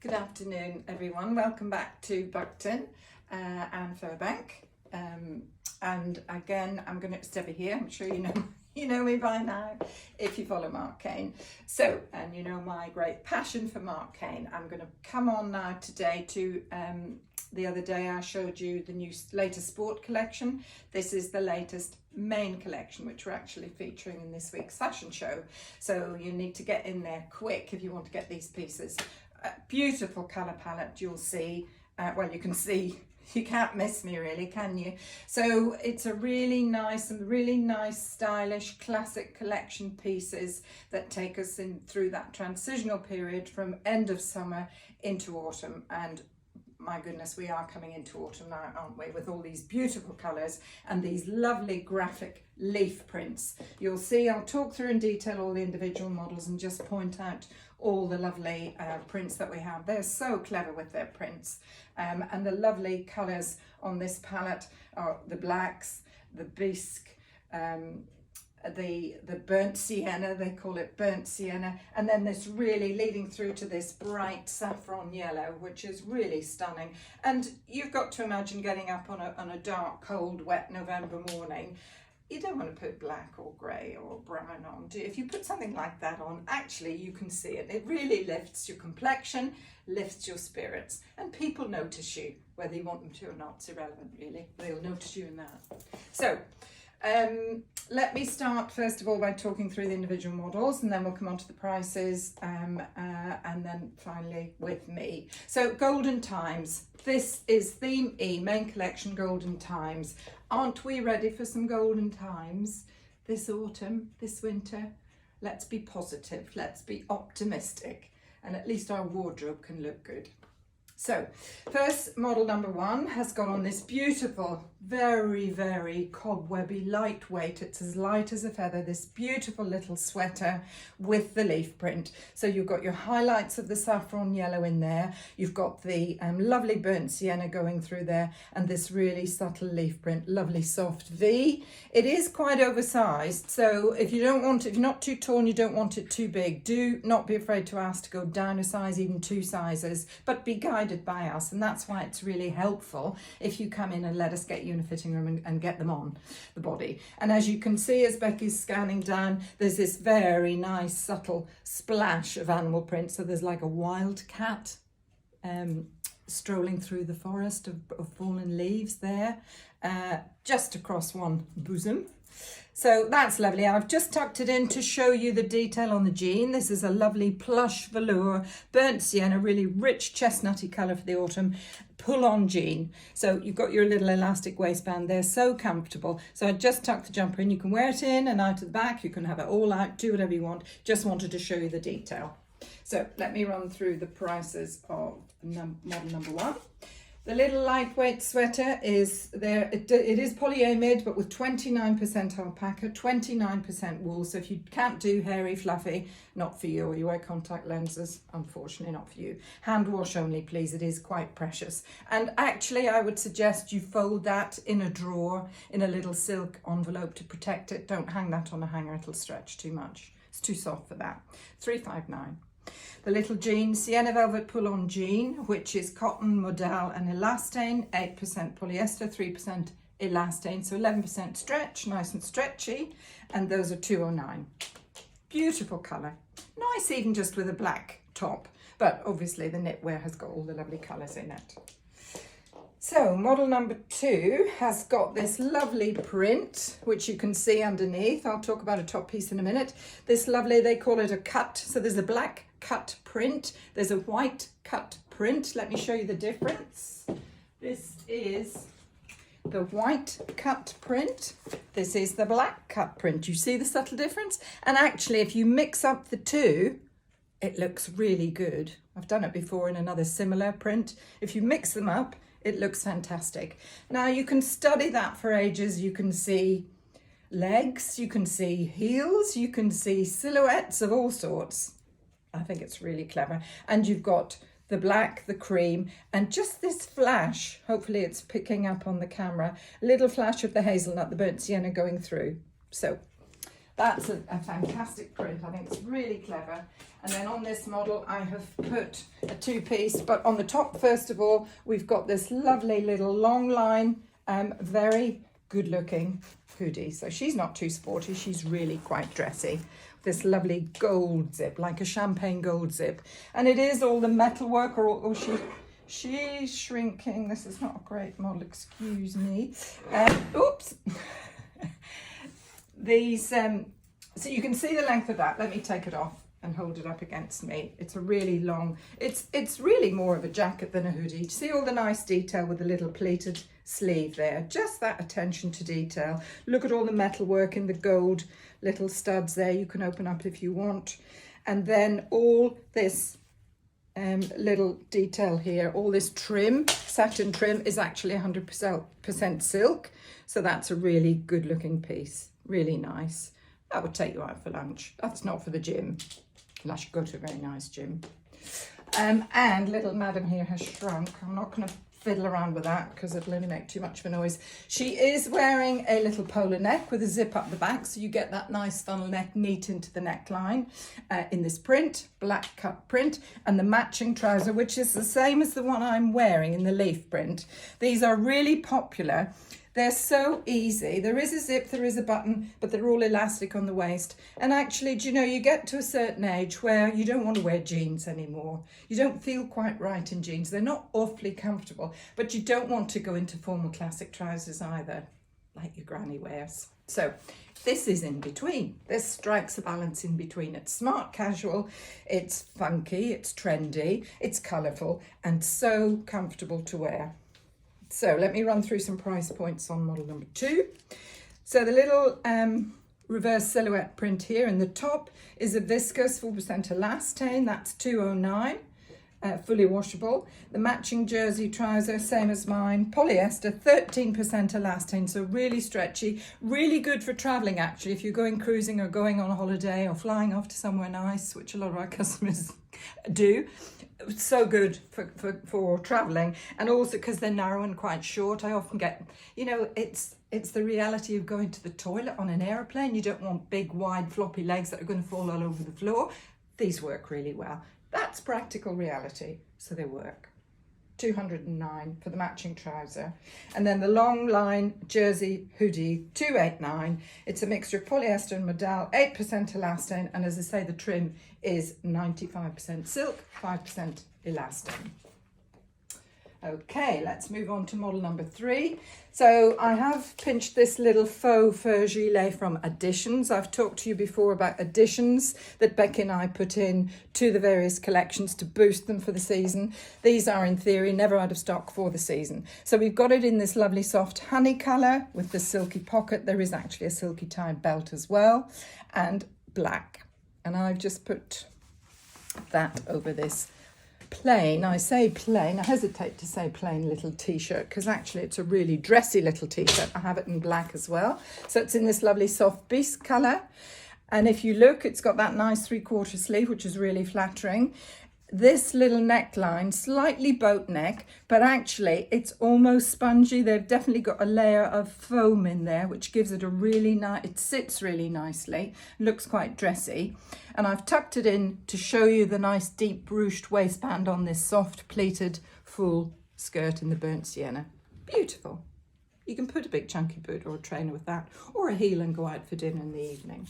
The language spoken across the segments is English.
Good afternoon, everyone. Welcome back to Buckton and Furbank. And again, I'm going to step here. I'm sure you know me by now if you follow Marc Cain. So, and you know my great passion for Marc Cain. I'm going to come on now today to the other day I showed you the latest sport collection. This is the latest main collection, which we're actually featuring in this week's fashion show. So you need to get in there quick if you want to get these pieces. Beautiful colour palette, you'll see. Well, you can see, you can't miss me really, can you? So it's a really nice stylish classic collection pieces that take us through that transitional period from end of summer into autumn. And my goodness, we are coming into autumn now, aren't we, with all these beautiful colours and these lovely graphic leaf prints. You'll see I'll talk through in detail all the individual models and just point out all the lovely prints that we have. They're so clever with their prints, and the lovely colours on this palette are the blacks, the bisque, the burnt sienna, they call it burnt sienna, and then this really leading through to this bright saffron yellow, which is really stunning. And you've got to imagine getting up on a dark, cold, wet November morning. You don't want to put black or grey or brown on, do you? If you put something like that on, actually you can see it. It really lifts your complexion, lifts your spirits, and people notice you, whether you want them to or not. It's irrelevant really, they'll notice you in that. So let me start first of all by talking through the individual models, and then we'll come on to the prices, and then finally with me. So Golden Times, this is Theme E, main collection Golden Times. Aren't we ready for some golden times this autumn, this winter? Let's be positive, let's be optimistic, and at least our wardrobe can look good. So first, model number one has got on this beautiful, very cobwebby, lightweight, it's as light as a feather, this beautiful little sweater with the leaf print. So you've got your highlights of the saffron yellow in there, you've got the lovely burnt sienna going through there, and this really subtle leaf print, lovely soft V. It is quite oversized, so if you don't want it, if you're not too tall and you don't want it too big, do not be afraid to ask to go down a size, even 2 sizes, but be guided by us, and that's why it's really helpful if you come in and let us get you in a fitting room and get them on the body. And as you can see, as Becky's scanning down, there's this very nice subtle splash of animal print. So there's like a wild cat strolling through the forest of fallen leaves there, just across one bosom. So that's lovely. I've just tucked it in to show you the detail on the jean. This is a lovely plush velour, burnt sienna, really rich chestnutty colour for the autumn, pull-on jean. So you've got your little elastic waistband there, so comfortable. So I just tucked the jumper in. You can wear it in and out of the back. You can have it all out, do whatever you want. Just wanted to show you the detail. So let me run through the prices of model number one. The little lightweight sweater is there. It is polyamide, but with 29% alpaca, 29% wool. So if you can't do hairy, fluffy, not for you, or you wear contact lenses, unfortunately not for you. Hand wash only, please. It is quite precious. And actually, I would suggest you fold that in a drawer in a little silk envelope to protect it. Don't hang that on a hanger. It'll stretch too much. It's too soft for that. $3.59. The little jean, Sienna Velvet Pull-On Jean, which is cotton, modal and elastane, 8% polyester, 3% elastane, so 11% stretch, nice and stretchy, and those are $2.09. Beautiful colour. Nice even just with a black top, but obviously the knitwear has got all the lovely colours in it. So model number two has got this lovely print, which you can see underneath. I'll talk about a top piece in a minute. This lovely, they call it a cut. So there's a black cut print. There's a white cut print. Let me show you the difference. This is the white cut print. This is the black cut print. You see the subtle difference? And actually, if you mix up the two, it looks really good. I've done it before in another similar print. If you mix them up, it looks fantastic. Now you can study that for ages. You can see legs, you can see heels, you can see silhouettes of all sorts. I think it's really clever. And you've got the black, the cream, and just this flash, hopefully it's picking up on the camera, a little flash of the hazelnut, the burnt sienna going through. So That's a fantastic print. I think it's really clever. And then on this model, I have put a two-piece, but on the top, first of all, we've got this lovely little long line, very good looking hoodie. So she's not too sporty, she's really quite dressy. This lovely gold zip, like a champagne gold zip. And it is all the metalwork, or she's shrinking. This is not a great model, excuse me. Oops. These, so you can see the length of that. Let me take it off and hold it up against me. It's a really long, it's really more of a jacket than a hoodie. You see all the nice detail with the little pleated sleeve there. Just that attention to detail. Look at all the metalwork in the gold little studs there. You can open up if you want. And then all this little detail here, all this trim, satin trim, is actually 100% silk. So that's a really good looking piece. Really nice. That would take you out for lunch. That's not for the gym, unless you go to a very nice gym. And little madam here has shrunk. I'm not going to fiddle around with that because it'll only make too much of a noise. She is wearing a little polo neck with a zip up the back, so you get that nice funnel neck neat into the neckline in this print, black cut print, and the matching trouser, which is the same as the one I'm wearing in the leaf print. These are really popular. They're so easy. There is a zip, there is a button, but they're all elastic on the waist. And actually, do you know, you get to a certain age where you don't want to wear jeans anymore. You don't feel quite right in jeans. They're not awfully comfortable, but you don't want to go into formal classic trousers either, like your granny wears. So this is in between. This strikes a balance in between. It's smart casual, it's funky, it's trendy, it's colourful, and so comfortable to wear. So let me run through some price points on model number 2. So the little reverse silhouette print here in the top is a viscose 4% elastane. That's $209, fully washable. The matching jersey trouser, same as mine, polyester, 13% elastane, so really stretchy, really good for traveling actually, if you're going cruising or going on a holiday or flying off to somewhere nice, which a lot of our customers do. So good for traveling, and also because they're narrow and quite short. I often get, you know, it's the reality of going to the toilet on an aeroplane. You don't want big wide floppy legs that are going to fall all over the floor. These work really well. That's practical reality, so they work. $209 for the matching trouser. And then the long line jersey hoodie, $289. It's a mixture of polyester and modal, 8% elastane, and as I say, the trim is 95% silk, 5% elastane. Okay, let's move on to model number 3. So I have pinched this little faux fur gilet from Additions. I've talked to you before about additions that Becky and I put in to the various collections to boost them for the season. These are, in theory, never out of stock for the season. So we've got it in this lovely soft honey colour with the silky pocket. There is actually a silky tied belt as well, and black. And I've just put that over this plain, I say plain, I hesitate to say plain little t-shirt because actually it's a really dressy little t-shirt. I have it in black as well. So it's in this lovely soft beast colour. And if you look, it's got that nice 3/4 sleeve, which is really flattering. This little neckline, slightly boat neck, but actually it's almost spongy. They've definitely got a layer of foam in there, which gives it a really nice, it sits really nicely, looks quite dressy. And I've tucked it in to show you the nice deep ruched waistband on this soft pleated full skirt in the burnt sienna. Beautiful. You can put a big chunky boot or a trainer with that, or a heel and go out for dinner in the evening.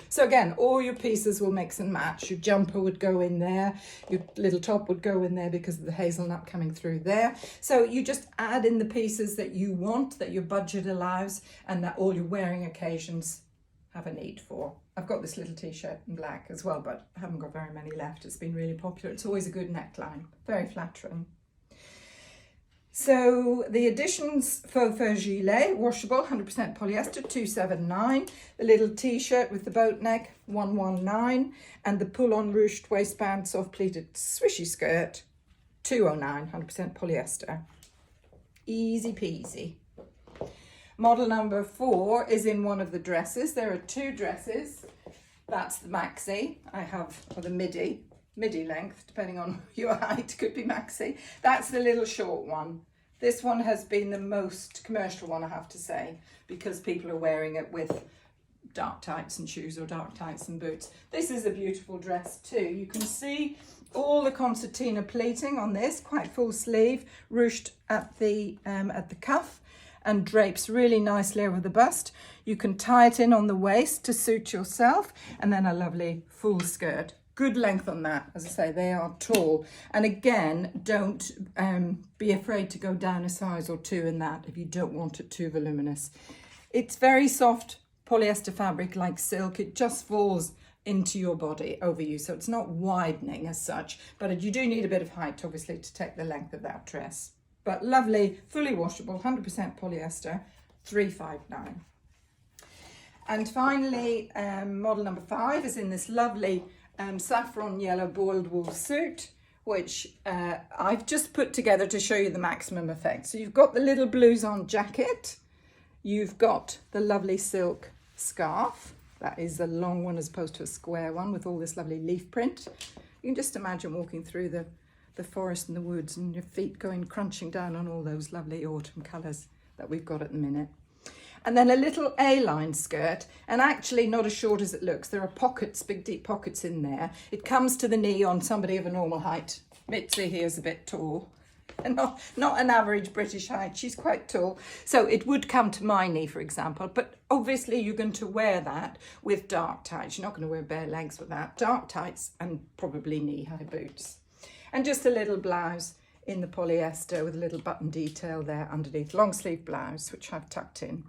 So again, all your pieces will mix and match. Your jumper would go in there, your little top would go in there because of the hazelnut coming through there. So you just add in the pieces that you want, that your budget allows, and that all your wearing occasions have a need for. I've got this little t-shirt in black as well, but I haven't got very many left. It's been really popular. It's always a good neckline, very flattering. So the Additions faux fur gilet, washable, 100% polyester, $279. The little t-shirt with the boat neck, $119. And the pull-on ruched waistband, soft pleated swishy skirt, $209, 100% polyester. Easy peasy. Model number 4 is in one of the dresses. There are 2 dresses. That's the maxi. I have, or the midi length, depending on your height, could be maxi. That's the little short one. This one has been the most commercial one, I have to say, because people are wearing it with dark tights and shoes or dark tights and boots. This is a beautiful dress too. You can see all the concertina pleating on this, quite full sleeve, ruched at the cuff and drapes really nicely over the bust. You can tie it in on the waist to suit yourself, and then a lovely full skirt. Good length on that. As I say, they are tall. And again, don't be afraid to go down a size or two in that if you don't want it too voluminous. It's very soft polyester fabric like silk. It just falls into your body over you, so it's not widening as such, but you do need a bit of height obviously to take the length of that dress. But lovely, fully washable, 100% polyester, $359. And finally, model number 5 is in this lovely saffron yellow boiled wool suit, which I've just put together to show you the maximum effect. So you've got the little blouson jacket, you've got the lovely silk scarf. That is a long one as opposed to a square one with all this lovely leaf print. You can just imagine walking through the forest and the woods and your feet going crunching down on all those lovely autumn colours that we've got at the minute. And then a little A-line skirt, and actually not as short as it looks. There are pockets, big deep pockets in there. It comes to the knee on somebody of a normal height. Mitzi here is a bit tall. And not an average British height, she's quite tall. So it would come to my knee, for example, but obviously you're going to wear that with dark tights. You're not going to wear bare legs with that. Dark tights and probably knee-high boots. And just a little blouse in the polyester with a little button detail there underneath. Long sleeve blouse, which I've tucked in.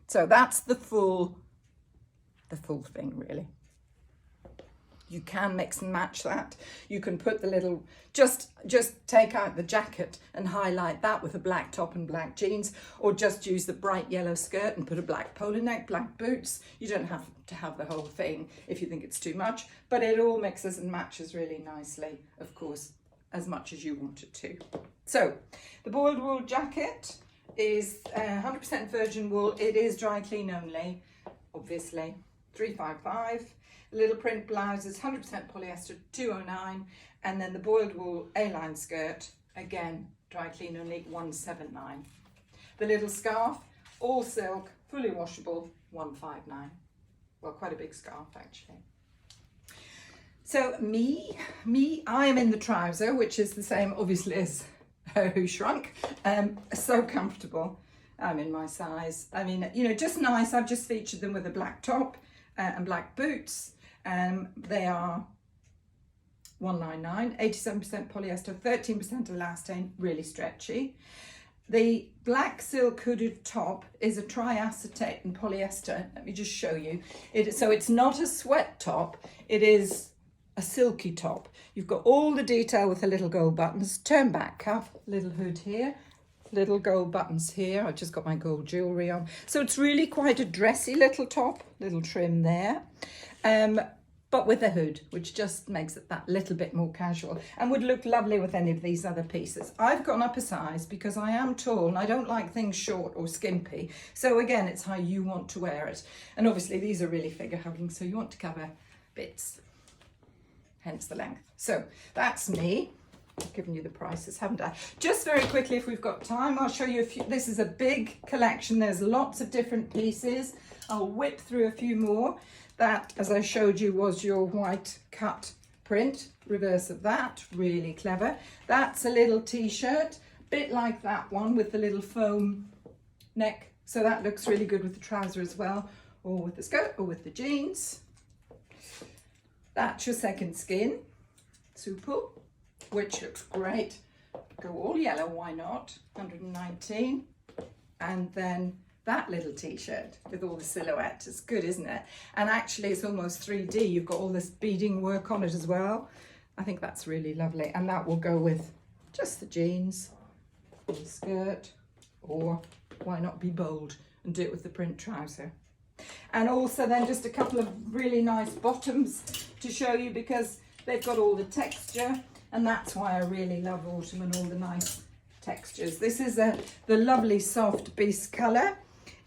So that's the full thing, really. You can mix and match that. You can put the little, just take out the jacket and highlight that with a black top and black jeans, or just use the bright yellow skirt and put a black polo neck, black boots. You don't have to have the whole thing if you think it's too much, but it all mixes and matches really nicely, of course, as much as you want it to. So the boiled wool jacket is 100% virgin wool. It is dry clean only, obviously, $355. The little print blouse is 100% polyester, $209. And then the boiled wool A-line skirt, again, dry clean only, $179. The little scarf, all silk, fully washable, $159. Well, quite a big scarf, actually. So I am in the trouser, which is the same, obviously, as Who Shrunk. So comfortable. I'm in my size. I mean, you know, just nice. I've just featured them with a black top and black boots. They are $199, 87% polyester, 13% elastane, really stretchy. The black silk hooded top is a triacetate and polyester. Let me just show you. So it's not a sweat top, it is a silky top. You've got all the detail with the little gold buttons, turn back cuff, little hood here, little gold buttons here. I've just got my gold jewellery on. So it's really quite a dressy little top, little trim there. But with a hood, which just makes it that little bit more casual and would look lovely with any of these other pieces. I've gone up a size because I am tall and I don't like things short or skimpy. So again, it's how you want to wear it. And obviously these are really figure hugging, so you want to cover bits, hence the length. So that's me. I've given you the prices, haven't I? Just very quickly, if we've got time, I'll show you a few. This is a big collection. There's lots of different pieces. I'll whip through a few more. That, as I showed you, was your white cut print, reverse of that, really clever. That's a little t-shirt, bit like that one with the little foam neck. So that looks really good with the trouser as well, or with the skirt, or with the jeans. That's your second skin, Supul, which looks great. Go all yellow, why not? 119. And then that little t-shirt with all the silhouette, it's good, isn't it? And actually it's almost 3D. You've got all this beading work on it as well. I think that's really lovely. And that will go with just the jeans, or the skirt, or why not be bold and do it with the print trouser. And also then just a couple of really nice bottoms to show you, because they've got all the texture, and that's why I really love autumn and all the nice textures. This is the lovely soft beast colour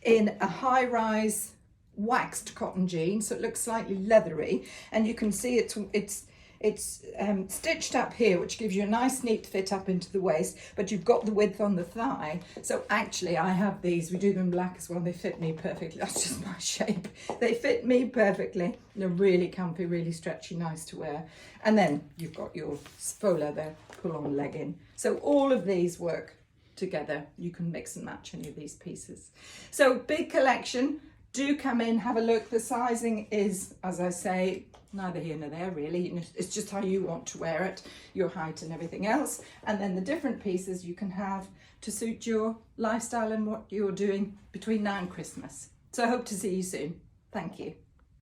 in a high-rise waxed cotton jean, so it looks slightly leathery, and you can see it's It's stitched up here, which gives you a nice neat fit up into the waist, but you've got the width on the thigh. So actually I have these, we do them black as well, they fit me perfectly. That's just my shape. They fit me perfectly. They're really comfy, really stretchy, nice to wear. And then you've got your faux leather pull-on legging. So all of these work together. You can mix and match any of these pieces. So big collection. Do come in, have a look. The sizing is, as I say, neither here nor there really. It's just how you want to wear it, your height and everything else. And then the different pieces you can have to suit your lifestyle and what you're doing between now and Christmas. So I hope to see you soon. Thank you.